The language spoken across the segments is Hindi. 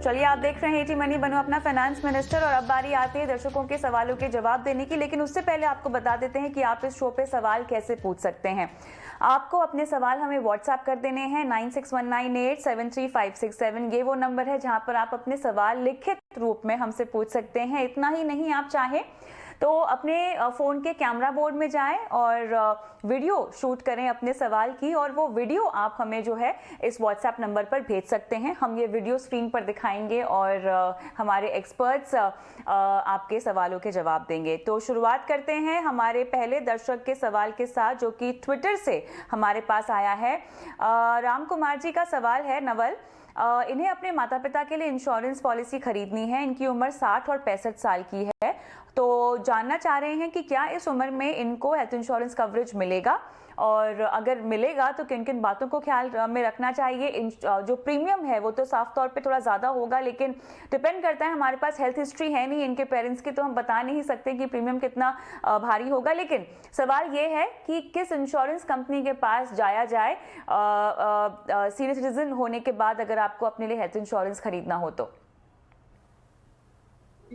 चलिए, आप देख रहे हैं एटी मनी, बनो अपना फाइनेंस मिनिस्टर। और अब बारी आती है दर्शकों के सवालों के जवाब देने की, लेकिन उससे पहले आपको बता देते हैं कि आप इस शो पे सवाल कैसे पूछ सकते हैं। आपको अपने सवाल हमें व्हाट्सएप कर देने हैं 9619873567। ये वो नंबर है जहां पर आप अपने सवाल लिखित रूप में हमसे पूछ सकते हैं। इतना ही नहीं, आप चाहें तो अपने फ़ोन के कैमरा बोर्ड में जाएं और वीडियो शूट करें अपने सवाल की, और वो वीडियो आप हमें जो है इस व्हाट्सएप नंबर पर भेज सकते हैं। हम ये वीडियो स्क्रीन पर दिखाएंगे और हमारे एक्सपर्ट्स आपके सवालों के जवाब देंगे। तो शुरुआत करते हैं हमारे पहले दर्शक के सवाल के साथ, जो कि ट्विटर से हमारे पास आया है। राम कुमार जी का सवाल है, नवल, इन्हें अपने माता पिता के लिए इंश्योरेंस पॉलिसी खरीदनी है। इनकी उम्र 60 और 65 साल की है, तो जानना चाह रहे हैं कि क्या इस उम्र में इनको हेल्थ इंश्योरेंस कवरेज मिलेगा, और अगर मिलेगा तो किन किन बातों को ख्याल में रखना चाहिए। जो प्रीमियम है वो तो साफ तौर पे थोड़ा ज़्यादा होगा, लेकिन डिपेंड करता है, हमारे पास हेल्थ हिस्ट्री है नहीं इनके पेरेंट्स की, तो हम बता नहीं सकते कि प्रीमियम कितना भारी होगा। लेकिन सवाल ये है कि किस इंश्योरेंस कंपनी के पास जाया जाए सीनियर सिटीजन होने के बाद, अगर आपको अपने लिए हेल्थ इंश्योरेंस खरीदना हो तो।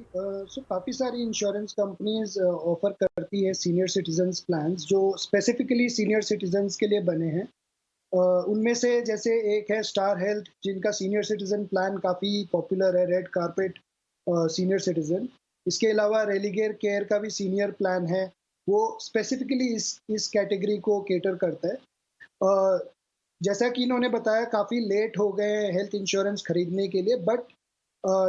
काफ़ी सारी इंश्योरेंस कंपनीज ऑफर करती है सीनियर सिटीजन्स प्लान्स, जो स्पेसिफिकली सीनियर सिटीजन्स के लिए बने हैं। उनमें से जैसे एक है स्टार हेल्थ, जिनका सीनियर सिटीजन प्लान काफ़ी पॉपुलर है, रेड कारपेट सीनियर सिटीजन। इसके अलावा रेलिगेयर केयर का भी सीनियर प्लान है, वो स्पेसिफिकली इस कैटेगरी को केटर करता है। जैसा कि इन्होंने बताया, काफ़ी लेट हो गए हैं हेल्थ इंश्योरेंस खरीदने के लिए, बट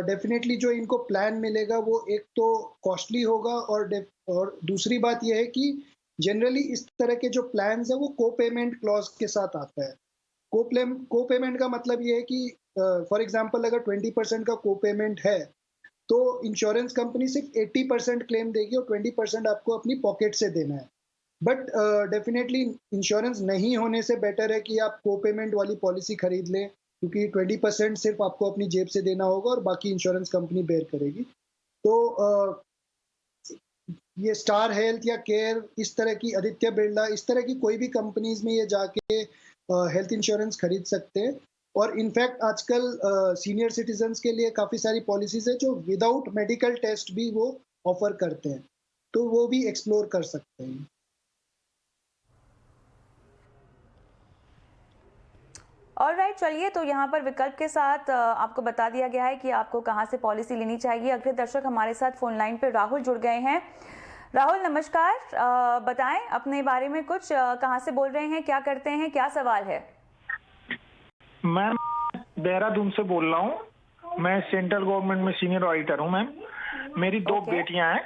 डेफिनेटली जो इनको प्लान मिलेगा वो एक तो कॉस्टली होगा, और दूसरी बात यह है कि जनरली इस तरह के जो प्लान्स है वो को पेमेंट क्लॉज के साथ आता है। को पेमेंट का मतलब ये है कि फॉर एग्जांपल अगर 20% का को पेमेंट है, तो इंश्योरेंस कंपनी सिर्फ 80% क्लेम देगी और 20% आपको अपनी पॉकेट से देना है। बट डेफिनेटली इंश्योरेंस नहीं होने से बेटर है कि आप को पेमेंट वाली पॉलिसी खरीद लें, क्योंकि 20% सिर्फ आपको अपनी जेब से देना होगा और बाकी इंश्योरेंस कंपनी बेयर करेगी। तो ये स्टार हेल्थ या केयर, इस तरह की, आदित्य बिरला, इस तरह की कोई भी कंपनीज में ये जाके हेल्थ इंश्योरेंस खरीद सकते हैं। और इनफैक्ट आजकल सीनियर सिटीजन्स के लिए काफ़ी सारी पॉलिसीज है जो विदाउट मेडिकल टेस्ट भी वो ऑफर करते हैं, तो वो भी एक्सप्लोर कर सकते हैं। ऑलराइट, चलिए, तो यहाँ पर विकल्प के साथ आपको बता दिया गया है कि आपको कहाँ से पॉलिसी लेनी चाहिए। अगले दर्शक हमारे साथ फोन लाइन पे राहुल जुड़ गए हैं। राहुल नमस्कार, बताएं अपने बारे में कुछ, कहाँ से बोल रहे हैं, क्या करते हैं, क्या सवाल है? मैम, देहरादून से बोल रहा हूँ। मैं सेंट्रल गवर्नमेंट में सीनियर ऑडिटर हूँ मैम। मेरी 2 बेटियां हैं,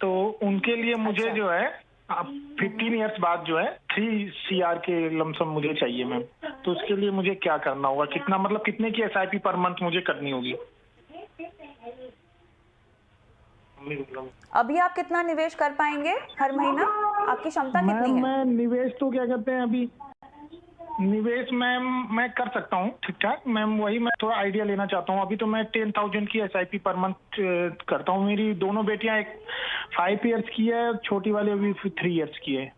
तो उनके लिए मुझे जो है 15 इयर्स बाद जो है 3 CR के लमसम मुझे चाहिए मैम। तो उसके लिए मुझे क्या करना होगा, कितना, मतलब कितने की SIP पर मंथ मुझे करनी होगी? अभी आप कितना निवेश कर पाएंगे हर महीना, आपकी क्षमता कितनी है? मैं निवेश तो क्या कहते हैं, अभी निवेश मैम मैं कर सकता हूँ ठीक ठाक मैम, वही मैं थोड़ा आइडिया लेना चाहता हूँ। अभी तो मैं 10,000 की SIP पर मंथ करता हूँ। मेरी दोनों बेटियां, एक 5 इयर्स की है, छोटी वाली अभी 3 इयर्स की है।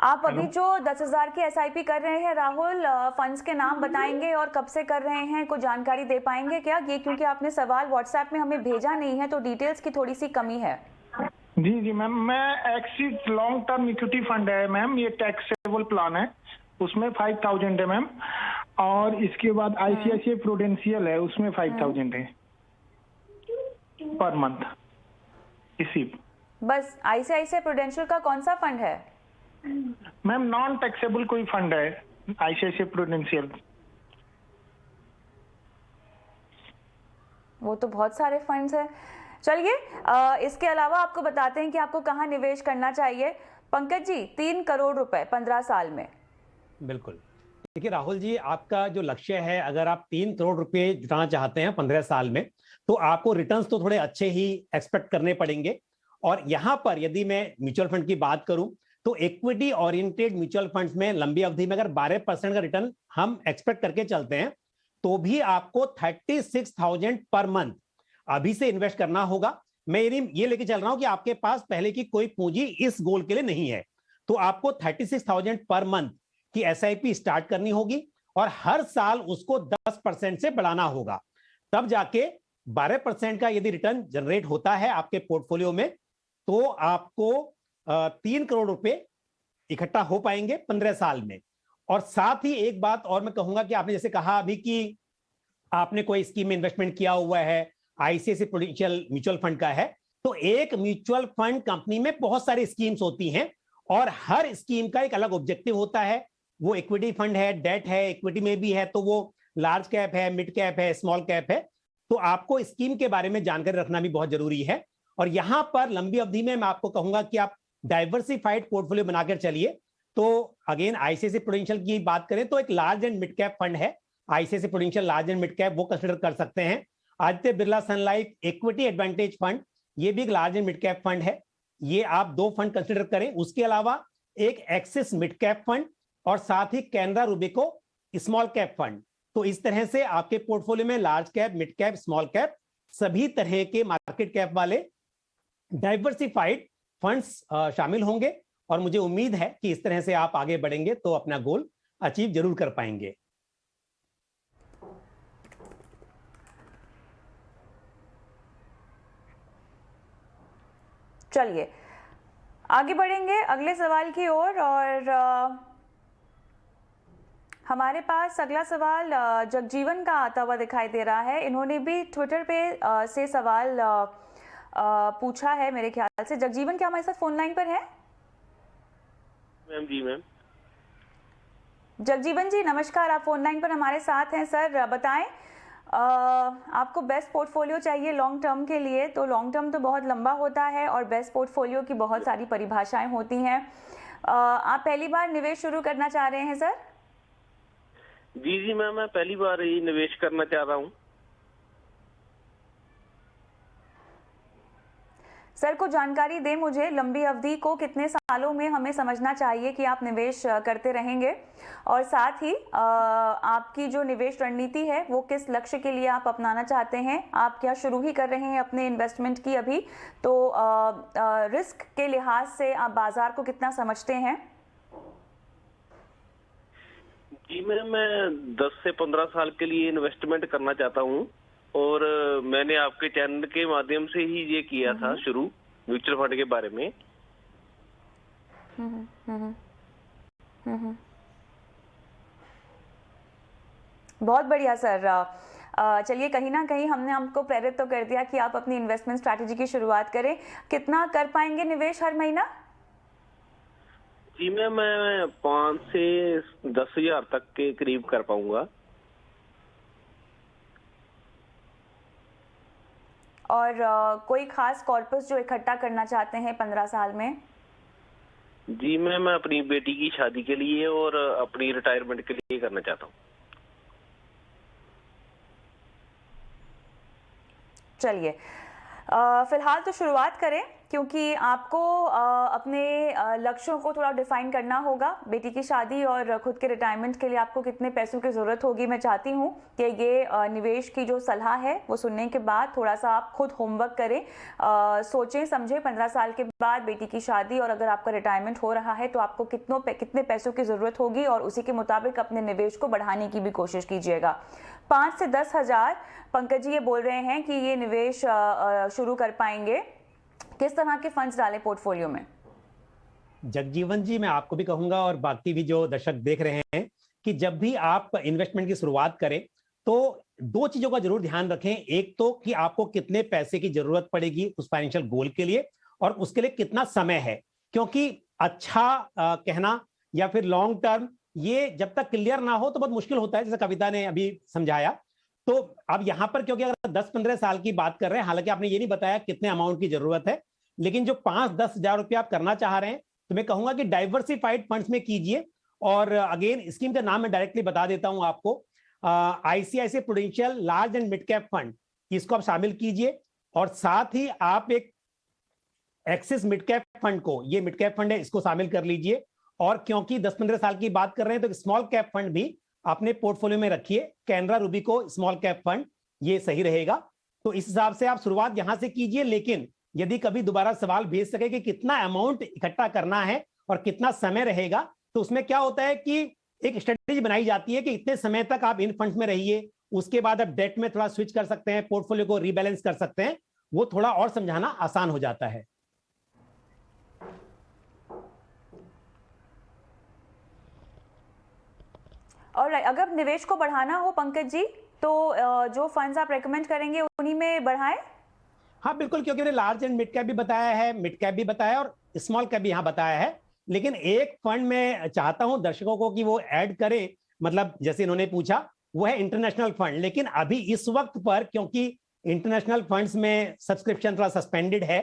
आप अभी जो 10,000 की SIP कर रहे हैं राहुल, फंड्स के नाम बताएंगे और कब से कर रहे हैं, कुछ जानकारी दे पाएंगे क्या? ये क्योंकि आपने सवाल व्हाट्सएप में हमें भेजा नहीं है, तो डिटेल्स की थोड़ी सी कमी है। जी मैम, मैं axis long term equity fund है मैम, ये टैक्सेबल प्लान है, उसमें 5,000 है मैम। और इसके बाद ICICI प्रूडेंशियल है, उसमें 5,000 है पर मंथ। इसी बस ICICI प्रूडेंशियल का कौन सा फंड है मैम? नॉन टैक्सेबल कोई फंड है ICICI प्रूडेंशियल। वो तो बहुत सारे फंड्स हैं। चलिए, इसके अलावा आपको बताते हैं कि आपको कहाँ निवेश करना चाहिए। पंकज जी, 3 करोड़ रुपए 15 साल में। बिल्कुल, देखिए राहुल जी, आपका जो लक्ष्य है, अगर आप 3 करोड़ रुपए जुटाना चाहते हैं 15 साल में, तो आपको रिटर्न्स तो थोड़े अच्छे ही एक्सपेक्ट करने पड़ेंगे। और यहां पर यदि मैं म्यूचुअल फंड की बात करूं, तो इक्विटी ओरिएंटेड म्यूचुअल फंड्स में लंबी अवधि में अगर 12% का रिटर्न हम एक्सपेक्ट करके चलते हैं, तो भी आपको 36,000 पर मंथ अभी से इन्वेस्ट करना होगा। मैं ये लेके चल रहा हूं कि आपके पास पहले की कोई पूंजी इस गोल के लिए नहीं है, तो आपको 36,000 पर मंथ की SIP स्टार्ट करनी होगी। और हर साल उसको 10% से बढ़ाना होगा, तब जाके 12% का यदि रिटर्न जनरेट होता है आपके पोर्टफोलियो में, तो आपको 3 करोड़ रुपए इकट्ठा हो पाएंगे 15 साल में। और साथ ही एक बात और मैं कहूंगा कि आपने जैसे कहा अभी कि आपने कोई स्कीम में इन्वेस्टमेंट किया हुआ है, आईसीआईसीआई प्रूडेंशियल म्यूचुअल फंड का है, तो एक म्यूचुअल फंड कंपनी में बहुत सारी स्कीम्स होती हैं और हर स्कीम का एक अलग ऑब्जेक्टिव होता है। वो इक्विटी फंड है, डेट है, इक्विटी में भी है, तो वो लार्ज कैप है, मिड कैप है, स्मॉल कैप है। तो आपको स्कीम के बारे में जानकारी रखना भी बहुत जरूरी है। और यहां पर लंबी अवधि में मैं आपको कहूंगा कि आप डाइवर्सिफाइड पोर्टफोलियो बनाकर चलिए। तो अगेन आईसीआईसीआई प्रूडेंशियल की बात करें तो एक large and mid cap fund है, ICICI Prudential large and mid cap, वो कंसिडर कर सकते हैं। Aditya Birla Sun Life equity advantage fund, ये भी एक large and mid cap fund है, ये आप 2 फंड कंसिडर करें। उसके अलावा एक एक्सिस मिड कैप फंड और साथ ही कैनरा रूबिको स्मॉल कैप फंड। तो इस तरह से आपके पोर्टफोलियो में large cap, mid cap, small cap, सभी तरह के मार्केट कैप वाले डाइवर्सिफाइड फंड्स शामिल होंगे। और मुझे उम्मीद है कि इस तरह से आप आगे बढ़ेंगे तो अपना गोल अचीव जरूर कर पाएंगे। चलिए आगे बढ़ेंगे अगले सवाल की ओर। और हमारे पास अगला सवाल जगजीवन का आता हुआ दिखाई दे रहा है। इन्होंने भी ट्विटर पे से सवाल पूछा है मेरे ख्याल से। जगजीवन क्या हमारे साथ फोन लाइन पर है? मैम जी मैम। जगजीवन जी नमस्कार, आप फोन लाइन पर हमारे साथ हैं। सर बताएं, आपको बेस्ट पोर्टफोलियो चाहिए लॉन्ग टर्म के लिए, तो लॉन्ग टर्म तो बहुत लंबा होता है और बेस्ट पोर्टफोलियो की बहुत सारी परिभाषाएं होती हैं। आप पहली बार निवेश शुरू करना चाह रहे हैं सर? जी जी मैम, मैं पहली बार ही निवेश करना चाह रहा हूँ। सर को जानकारी दें मुझे, लंबी अवधि को कितने सालों में हमें समझना चाहिए कि आप निवेश करते रहेंगे, और साथ ही आपकी जो निवेश रणनीति है वो किस लक्ष्य के लिए आप अपनाना चाहते हैं? आप क्या शुरू ही कर रहे हैं अपने इन्वेस्टमेंट की अभी, तो रिस्क के लिहाज से आप बाजार को कितना समझते हैं? जी मैम, मैं 10 से 15 साल के लिए इन्वेस्टमेंट करना चाहता हूँ और मैंने आपके चैनल के माध्यम से ही ये किया था शुरू म्यूचुअल फंड के बारे में। बहुत बढ़िया सर। चलिए कहीं ना कहीं हमने आपको प्रेरित तो कर दिया कि आप अपनी इन्वेस्टमेंट स्ट्रैटेजी की शुरुआत करें। कितना कर पाएंगे निवेश हर महीना? जी मैम, मैं 5 से 10 हजार तक के करीब कर पाऊंगा। और कोई खास कॉर्पस जो इकट्ठा करना चाहते हैं 15 साल में? जी मैं अपनी बेटी की शादी के लिए और अपनी रिटायरमेंट के लिए करना चाहता हूँ। चलिए फिलहाल तो शुरुआत करें, क्योंकि आपको अपने लक्ष्यों को थोड़ा डिफाइन करना होगा। बेटी की शादी और खुद के रिटायरमेंट के लिए आपको कितने पैसों की ज़रूरत होगी। मैं चाहती हूँ कि ये निवेश की जो सलाह है वो सुनने के बाद थोड़ा सा आप खुद होमवर्क करें, सोचें समझें 15 साल के बाद बेटी की शादी और अगर आपका रिटायरमेंट हो रहा है तो आपको कितने पैसों की ज़रूरत होगी, और उसी के मुताबिक अपने निवेश को बढ़ाने की भी कोशिश कीजिएगा। 5 से 10 हजार पंकज जी ये बोल रहे हैं कि ये निवेश शुरू कर पाएंगे। किस तरह के फंड्स डालें पोर्टफोलियो में? जगजीवन जी, मैं आपको भी कहूंगा और बाकी भी जो दर्शक देख रहे हैं कि जब भी आप इन्वेस्टमेंट की शुरुआत करें तो 2 चीजों का जरूर ध्यान रखें। एक तो कि आपको कितने पैसे की जरूरत पड़ेगी उस फाइनेंशियल गोल के लिए, और उसके लिए कितना समय है, क्योंकि अच्छा कहना या फिर लॉन्ग टर्म ये जब तक क्लियर ना हो तो बहुत मुश्किल होता है, जैसे कविता ने अभी समझाया। तो अब यहां पर क्योंकि अगर 10-15 साल की बात कर रहे हैं, हालांकि आपने ये नहीं बताया कितने अमाउंट की जरूरत है, लेकिन जो 5-10 हजार रुपया आप करना चाह रहे हैं तो मैं कहूंगा कि डाइवर्सिफाइड फंड्स में कीजिए। और अगेन स्कीम का नाम मैं डायरेक्टली बता देता हूं आपको, ICICI Prudential large and mid cap fund, इसको आप शामिल कीजिए। और साथ ही आप एक एक्सिस मिड कैप फंड को, ये मिड कैप फंड है, इसको शामिल कर लीजिए। और क्योंकि 10-15 साल की बात कर रहे हैं तो स्मॉल कैप फंड भी अपने पोर्टफोलियो में रखिए, कैनरा रूबिको स्मॉल कैप फंड, ये सही रहेगा। तो इस हिसाब से आप शुरुआत यहां से कीजिए। लेकिन यदि कभी दोबारा सवाल भेज सके कि कितना अमाउंट इकट्ठा करना है और कितना समय रहेगा, तो उसमें क्या होता है कि एक स्ट्रेटेजी बनाई जाती है कि इतने समय तक आप इन फंड्स में रहिए, उसके बाद आप डेट में थोड़ा स्विच कर सकते हैं, पोर्टफोलियो को रीबैलेंस कर सकते हैं, वो थोड़ा और समझाना आसान हो जाता है। और अगर निवेश को बढ़ाना हो पंकज जी, तो जो फंड्स आप रेकमेंड करेंगे उन्हीं में बढ़ाएं? हाँ बिल्कुल, क्योंकि मैंने लार्ज एंड मिड कैप भी बताया है, मिड कैप भी बताया और स्मॉल कैप भी यहाँ बताया है, लेकिन एक फंड में चाहता हूं दर्शकों को कि वो ऐड करें, मतलब जैसे इन्होंने पूछा, वो है इंटरनेशनल फंड। लेकिन अभी इस वक्त पर क्योंकि इंटरनेशनल फंड्स में सब्सक्रिप्शन थोड़ा सस्पेंडेड है,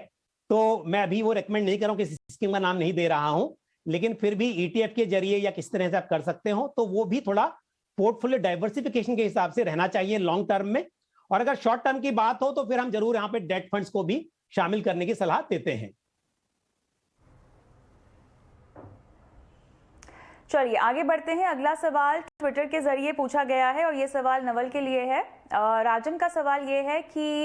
तो मैं अभी वो रेकमेंड नहीं कर रहा हूं, किसी स्कीम का नाम नहीं दे रहा हूं, लेकिन फिर भी ईटीएफ के जरिए या किस तरह से आप कर सकते हो, तो वो भी थोड़ा पोर्टफोलियो डाइवर्सिफिकेशन के हिसाब से रहना चाहिए लॉन्ग टर्म में। और अगर शॉर्ट टर्म की बात हो तो फिर हम जरूर यहां पे डेट फंड्स को भी शामिल करने की सलाह देते हैं। चलिए आगे बढ़ते हैं। अगला सवाल ट्विटर के जरिए पूछा गया है और ये सवाल नवल के लिए है। राजन का सवाल ये है कि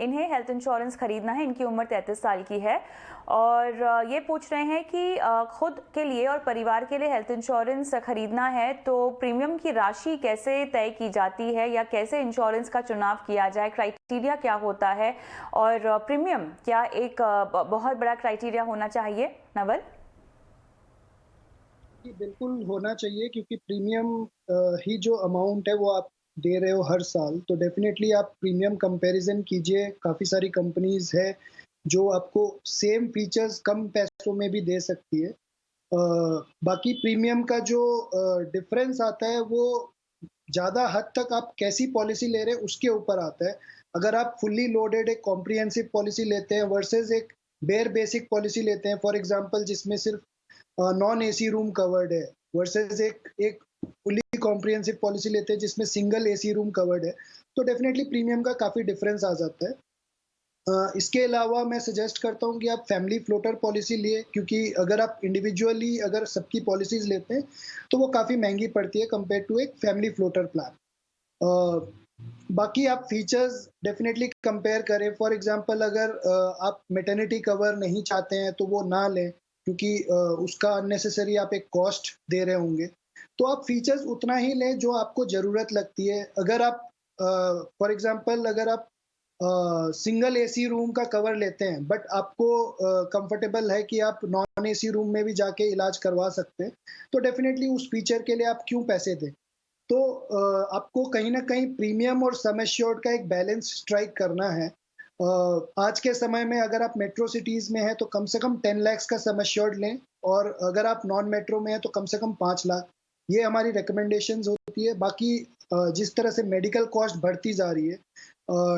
इन्हें हेल्थ इंश्योरेंस खरीदना है, इनकी उम्र 33 साल की है और ये पूछ रहे हैं कि खुद के लिए और परिवार के लिए हेल्थ इंश्योरेंस खरीदना है तो प्रीमियम की राशि कैसे तय की जाती है या कैसे इंश्योरेंस का चुनाव किया जाए, क्राइटेरिया क्या होता है और प्रीमियम क्या एक बहुत बड़ा क्राइटेरिया होना चाहिए? नवल बिल्कुल होना चाहिए, क्योंकि प्रीमियम ही जो अमाउंट है वो आप दे रहे हो हर साल, तो डेफिनेटली आप प्रीमियम कंपैरिजन कीजिए। काफ़ी सारी कंपनीज है जो आपको सेम फीचर्स कम पैसों में भी दे सकती है। बाकी प्रीमियम का जो डिफरेंस आता है वो ज़्यादा हद तक आप कैसी पॉलिसी ले रहे हैं उसके ऊपर आता है। अगर आप फुल्ली लोडेड एक कॉम्प्रिहेंसिव पॉलिसी लेते हैं वर्सेस एक बेयर बेसिक पॉलिसी लेते हैं, फॉर एग्जांपल जिसमें सिर्फ नॉन एसी रूम कवर्ड है, वर्सेस एक फुली कॉम्प्रिहेंसिव पॉलिसी लेते हैं जिसमें सिंगल एसी रूम कवर्ड है, तो डेफिनेटली प्रीमियम का काफ़ी डिफरेंस आ जाता है। इसके अलावा मैं सजेस्ट करता हूँ कि आप फैमिली फ्लोटर पॉलिसी लिए, क्योंकि अगर आप इंडिविजुअली अगर सबकी पॉलिसीज लेते हैं तो वो काफ़ी महंगी पड़ती है कंपेयर टू एक फैमिली फ्लोटर प्लान। बाकी आप फीचर्स डेफिनेटली कंपेयर करें। फॉर एग्जांपल अगर आप मैटरनिटी कवर नहीं चाहते हैं तो वो ना लें, क्योंकि उसका अननेसेसरी आप एक कॉस्ट दे रहे होंगे, तो आप फीचर्स उतना ही लें जो आपको ज़रूरत लगती है। अगर आप फॉर एग्जांपल अगर आप सिंगल एसी रूम का कवर लेते हैं बट आपको कंफर्टेबल है कि आप नॉन एसी रूम में भी जाके इलाज करवा सकते हैं, तो डेफिनेटली उस फीचर के लिए आप क्यों पैसे दें। तो आपको कहीं ना कहीं प्रीमियम और सम एश्योर्ड का एक बैलेंस स्ट्राइक करना है। आज के समय में अगर आप मेट्रो सिटीज़ में हैं तो कम से कम 10 लाख का सम एश्योर्ड लें, और अगर आप नॉन मेट्रो में हैं तो कम से कम 5 लाख, ये हमारी रिकमेंडेशंस होती है। बाकी जिस तरह से मेडिकल कॉस्ट बढ़ती जा रही है,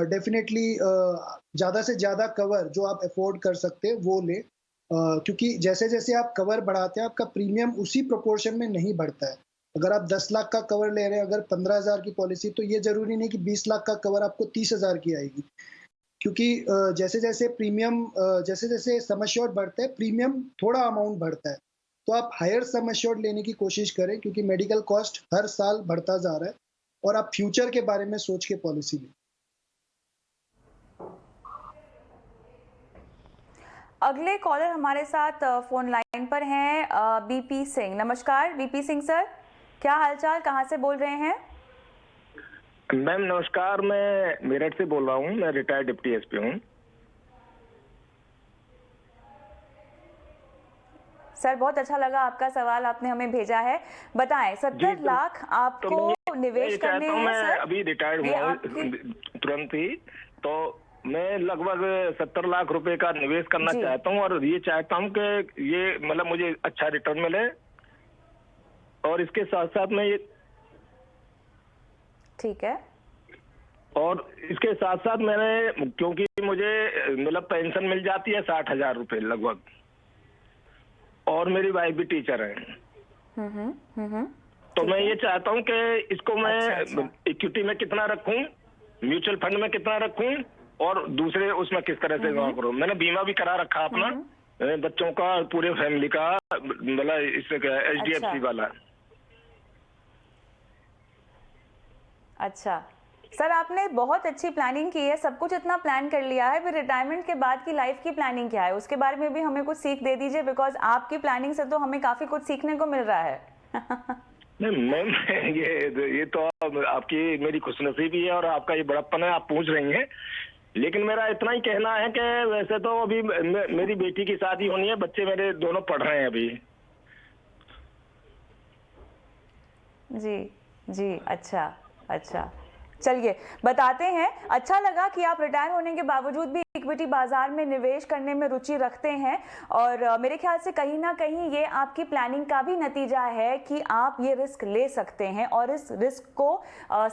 डेफिनेटली ज़्यादा से ज़्यादा कवर जो आप अफोर्ड कर सकते हैं वो लें, क्योंकि जैसे जैसे आप कवर बढ़ाते हैं आपका प्रीमियम उसी प्रोपोर्शन में नहीं बढ़ता है। अगर आप 10 लाख का कवर ले रहे हैं, अगर 15,000 की पॉलिसी, तो ये ज़रूरी नहीं कि 20 लाख का कवर आपको 30,000 की आएगी, क्योंकि जैसे जैसे प्रीमियम जैसे जैसे सम एश्योर्ड बढ़ता है प्रीमियम थोड़ा अमाउंट बढ़ता है, तो आप हायर सम एश्योर्ड लेने की कोशिश करें, क्योंकि मेडिकल कॉस्ट हर साल बढ़ता जा रहा है और आप फ्यूचर के बारे में सोच के पॉलिसी लें। अगले कॉलर हमारे साथ फोन लाइन पर हैं बीपी सिंह। नमस्कार बीपी सिंह सर, क्या हालचाल, कहाँ से बोल रहे हैं? मैम नमस्कार, मैं मेरठ से बोल रहा हूँ, मैं रिटायर्ड डिप्टी एसपी हूँ। सर बहुत अच्छा लगा आपका सवाल आपने हमें भेजा है, बताएं। 70 लाख आपको निवेश करने हैं मैं सर? अभी रिटायर्ड हुआ हूँ तुरंत ही, तो मैं लगभग 70 लाख रुपए का निवेश करना चाहता हूँ और ये चाहता हूँ कि ये मतलब मुझे अच्छा रिटर्न मिले, और इसके साथ साथ में ये ठीक है, और इसके साथ साथ मैंने, क्योंकि मुझे मतलब पेंशन मिल जाती है 60,000 रुपए लगभग, और मेरी वाइफ भी टीचर है, तो मैं ये चाहता हूँ कि इसको मैं इक्विटी में कितना रखूं, म्यूचुअल फंड में कितना रखूं, और दूसरे उसमें किस तरह से जमा करूं। मैंने बीमा भी करा रखा अपना बच्चों का, पूरे फैमिली का, मतलब इससे HDFC वाला। अच्छा सर, आपने बहुत अच्छी प्लानिंग की है, सब कुछ इतना प्लान कर लिया है, फिर रिटायरमेंट के बाद की लाइफ की प्लानिंग क्या है उसके बारे में भी हमें कुछ सीख दे दीजिए, बिकॉज आपकी प्लानिंग से तो हमें काफी कुछ सीखने को मिल रहा है। नहीं मैम, ये तो आपकी मेरी खुशनसीबी है और आपका ये बड़प्पन है, आप पूछ रही हैं। लेकिन मेरा इतना ही कहना है कि वैसे तो अभी मेरी बेटी की शादी होनी है, बच्चे मेरे दोनों पढ़ रहे हैं अभी। जी जी, अच्छा अच्छा, चलिए बताते हैं। अच्छा लगा कि आप रिटायर होने के बावजूद भी इक्विटी बाजार में निवेश करने में रुचि रखते हैं, और मेरे ख्याल से कहीं ना कहीं ये आपकी प्लानिंग का भी नतीजा है कि आप ये रिस्क ले सकते हैं और इस रिस्क को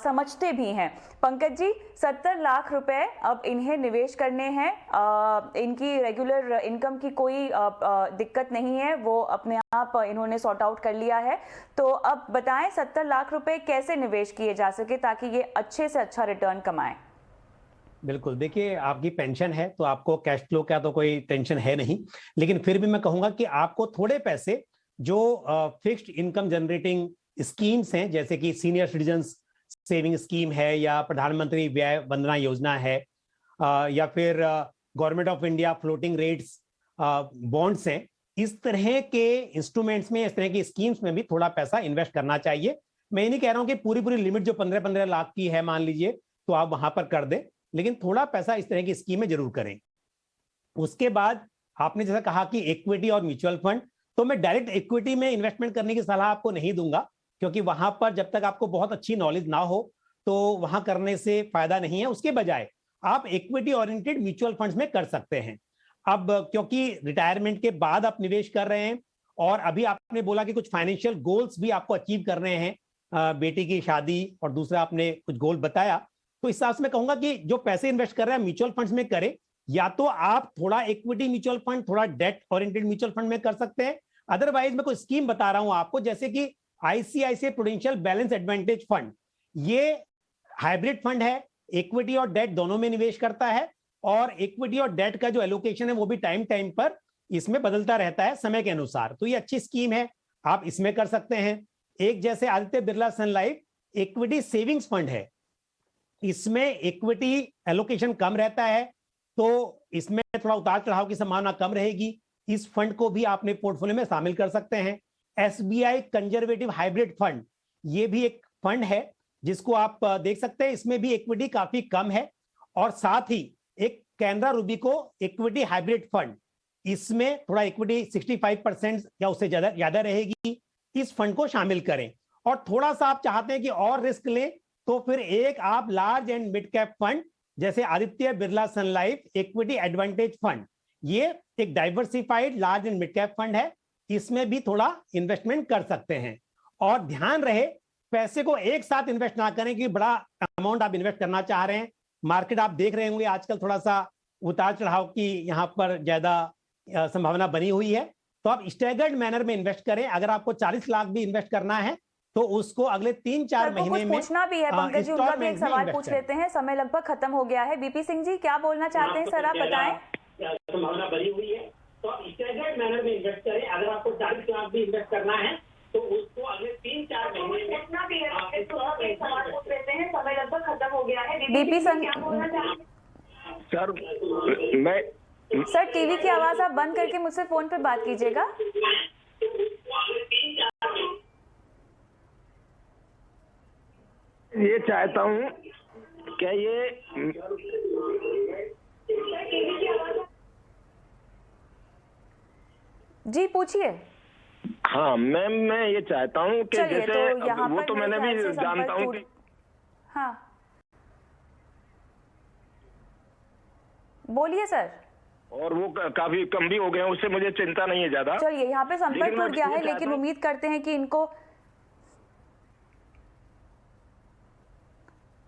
समझते भी हैं। पंकज जी, 70 लाख रुपए अब इन्हें निवेश करने हैं। इनकी रेगुलर इनकम की कोई दिक्कत नहीं है, वो अपने आप इन्होंने सॉर्ट आउट कर लिया है। तो अब बताएं 70 लाख रुपए कैसे निवेश किए जा सके ताकि ये अच्छे से अच्छा रिटर्न कमाएं। बिल्कुल, देखिए आपकी पेंशन है तो आपको कैश फ्लो का तो कोई टेंशन है नहीं, लेकिन फिर भी मैं कहूंगा कि आपको थोड़े पैसे जो फिक्स्ड इनकम जनरेटिंग स्कीम्स हैं, जैसे कि सीनियर सिटीजन्स सेविंग स्कीम है या प्रधानमंत्री व्यय वंदना योजना है, या फिर government of India floating rates bonds हैं, इस तरह के इंस्ट्रूमेंट्स में, इस तरह की स्कीम्स में भी थोड़ा पैसा इन्वेस्ट करना चाहिए। मैं ये नहीं कह रहा हूं कि पूरी लिमिट जो 15-15 लाख की है मान लीजिए तो आप वहां पर कर दें, लेकिन थोड़ा पैसा इस तरह की स्कीमें जरूर करें। उसके बाद आपने जैसा कहा कि इक्विटी और म्यूचुअल फंड, तो मैं डायरेक्ट इक्विटी में इन्वेस्टमेंट करने की सलाह आपको नहीं दूंगा, क्योंकि वहां पर जब तक आपको बहुत अच्छी नॉलेज ना हो तो वहां करने से फायदा नहीं है। उसके बजाय आप इक्विटी ओरिएंटेड म्यूचुअल फंड्स में कर सकते हैं। अब क्योंकि रिटायरमेंट के बाद आप निवेश कर रहे हैं और अभी आपने बोला कि कुछ फाइनेंशियल गोल्स भी आपको अचीव करने हैं, बेटी की शादी और दूसरा आपने कुछ गोल बताया, तो इस हिसाब से मैं कहूंगा कि जो पैसे इन्वेस्ट कर रहे हैं म्यूचुअल फंड्स में करें, या तो आप थोड़ा इक्विटी म्यूचुअल फंड, थोड़ा डेट ओरिएंटेड म्यूचुअल फंड में कर सकते हैं। अदरवाइज मैं कोई स्कीम बता रहा हूं आपको, जैसे कि ICICI prudential balance advantage fund, ये हाइब्रिड फंड है, इक्विटी और डेट दोनों में निवेश करता है, और इक्विटी और डेट का जो एलोकेशन है वो भी टाइम टाइम पर इसमें बदलता रहता है समय के अनुसार। तो ये अच्छी स्कीम है, आप इसमें कर सकते हैं। एक जैसे Aditya Birla Sun Life equity savings fund है, इसमें इक्विटी एलोकेशन कम रहता है, तो इसमें थोड़ा उतार चढ़ाव की संभावना कम रहेगी। इस फंड को भी आपने पोर्टफोलियो में शामिल कर सकते हैं। एसबीआई कंजर्वेटिव हाइब्रिड फंड, ये भी एक फंड है जिसको आप देख सकते हैं, इसमें भी इक्विटी काफी कम है। और साथ ही एक कैनरा रूबिको इक्विटी हाइब्रिड फंड, इसमें थोड़ा इक्विटी 65% या उससे ज्यादा रहेगी। इस फंड को शामिल करें। और थोड़ा सा आप चाहते हैं कि और रिस्क लें, तो फिर एक आप large and mid cap fund जैसे Aditya Birla Sun Life equity advantage fund, ये एक diversified large and mid cap fund है, इसमें भी थोड़ा इन्वेस्टमेंट कर सकते हैं। और ध्यान रहे पैसे को एक साथ इन्वेस्ट ना करें कि बड़ा अमाउंट आप इन्वेस्ट करना चाह रहे हैं। मार्केट आप देख रहे होंगे आजकल थोड़ा सा उतार चढ़ाव की यहाँ पर ज्यादा संभावना बनी हुई है, तो आप स्टैगर्ड मैनर में इन्वेस्ट करें। अगर आपको 40 लाख भी इन्वेस्ट करना है तो उसको अगले 3-4 महीने में पूछना भी है। पंकज जी, उनका भी एक सवाल पूछ लेते हैं, समय लगभग खत्म हो गया है। बीपी सिंह जी क्या बोलना चाहते हैं सर, आप बताएं। संभावना बनी हुई है तो आप स्टैगर्ड मैनर में इन्वेस्ट करें। अगर आपको 40 लाख भी इन्वेस्ट करना है तो उसको अगले 3-4 महीने में पूछना भी है। एक सवाल पूछ लेते हैं, समय लगभग खत्म हो गया है। बीपी सिंह क्या बोलना चाहते सर, सर टीवी की आवाज आप बंद करके मुझसे फोन पे बात कीजिएगा। ये चाहता हूँ क्या ये जी पूछिए। हाँ मैम, मैं ये चाहता हूँ कि जैसे तो यहाँ वो पर तो मैंने भी जानता हूँ कि हाँ बोलिए सर। और वो काफी कम भी हो गए हैं, उससे मुझे चिंता नहीं है ज्यादा। चलिए यहाँ पे संपर्क टूट गया है, लेकिन उम्मीद करते हैं कि इनको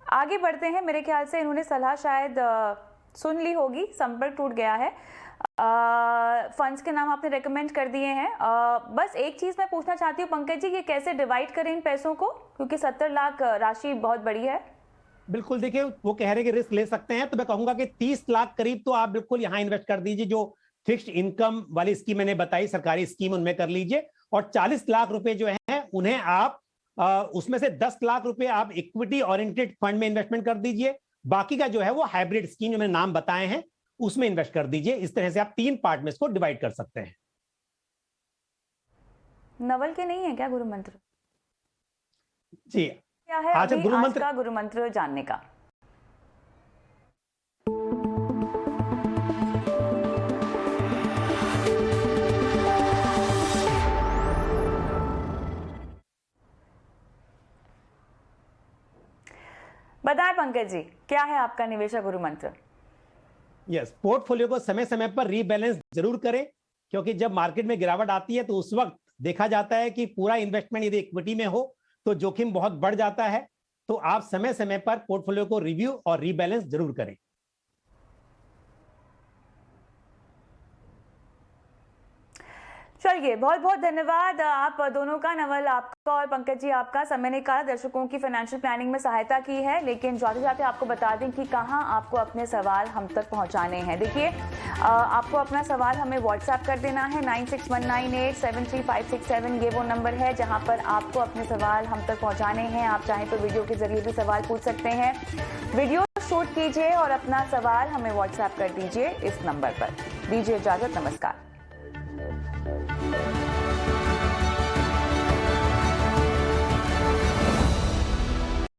आगे बढ़ते हैं। मेरे ख्याल से इन्होंने सलाह शायद सुन ली होगी। संपर्क टूट गया है। फंड्स के नाम आपने रेकमेंड कर दिए हैं। बस एक चीज मैं पूछना चाहती हूँ पंकज जी, ये कैसे डिवाइड करें इन पैसों को, क्योंकि 70 लाख राशि बहुत बड़ी है। बिल्कुल, देखिए वो कह रहे हैं कि रिस्क ले सकते हैं, तो मैं कहूंगा कि 30 लाख करीब तो आप बिल्कुल यहाँ इन्वेस्ट कर दीजिए। जो फिक्स्ड इनकम वाली स्कीम मैंने बताई, सरकारी स्कीम, उनमें कर लीजिए। और 40 लाख रुपए जो है उन्हें आप उसमें से 10 लाख रुपए आप इक्विटी ओरिएंटेड फंड में इन्वेस्टमेंट कर दीजिए। बाकी का जो है वो हाइब्रिड स्कीम जो मैंने नाम बताए हैं उसमें इन्वेस्ट कर दीजिए। इस तरह से आप 3 पार्ट में इसको डिवाइड कर सकते हैं। नवल के नहीं है क्या गुरु मंत्र? जी, क्या है आज अभी गुरु आज मंत्र का गुरु मंत्र जानने का? बताएं पंकज जी, क्या है आपका निवेशक गुरु मंत्र? यस, पोर्टफोलियो को समय समय पर रीबैलेंस जरूर करें, क्योंकि जब मार्केट में गिरावट आती है तो उस वक्त देखा जाता है कि पूरा इन्वेस्टमेंट यदि इक्विटी में हो तो जोखिम बहुत बढ़ जाता है। तो आप समय समय पर पोर्टफोलियो को रिव्यू और रीबैलेंस जरूर करें। चलिए, बहुत बहुत धन्यवाद आप दोनों का, नवल आपका और पंकज जी आपका। समय निकाला, दर्शकों की फाइनेंशियल प्लानिंग में सहायता की है। लेकिन जाते जाते आपको बता दें कि कहां आपको अपने सवाल हम तक पहुंचाने हैं। देखिए, आपको अपना सवाल हमें व्हाट्सएप कर देना है 9619873567। ये वो नंबर है जहां पर आपको अपने सवाल हम तक पहुंचाने हैं। आप चाहें तो वीडियो के जरिए भी सवाल पूछ सकते हैं। वीडियो शूट कीजिए और अपना सवाल हमें व्हाट्सएप कर दीजिए इस नंबर पर। दीजिए इजाजत, नमस्कार।